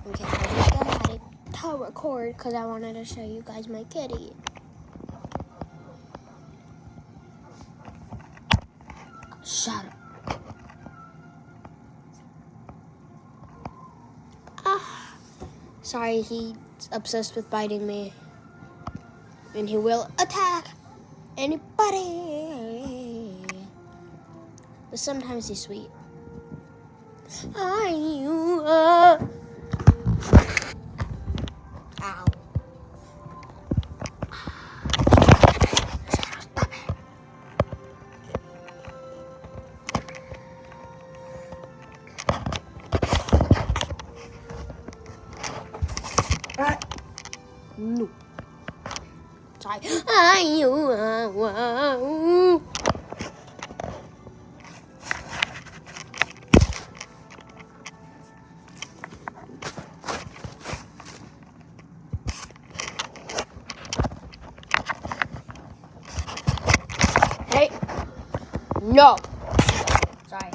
Okay, I just got it to record because I wanted to show you guys my kitty. Shut up. Sorry, he's obsessed with biting me. And he will attack anybody. But sometimes he's sweet. Ow. Stop it. No. Sorry. Hey. No. Sorry.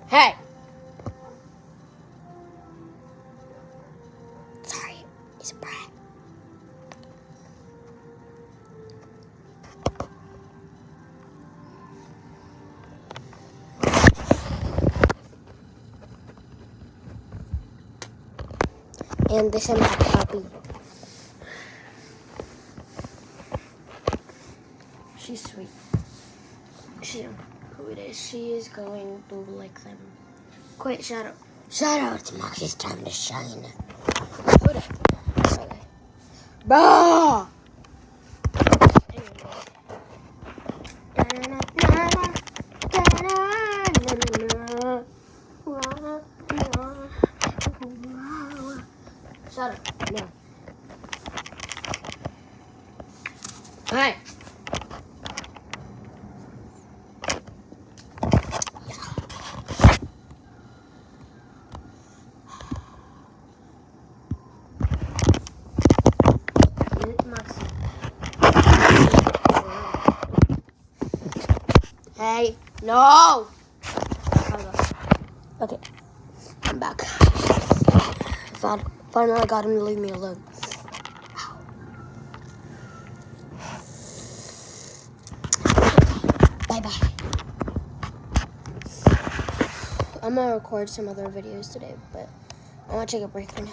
Hey. Sorry. He's a brat. And this is my puppy. She's sweet. She don't know who it is. She is going to lick them. Quit, Shadow. Shadow, it's Moxie's time to shine. Hold up. Okay. Bah! Shut up. No. Hey. Hey, no! Okay, I'm back. Finally got him to leave me alone. Bye-bye. I'm gonna record some other videos today, but I wanna take a break for now.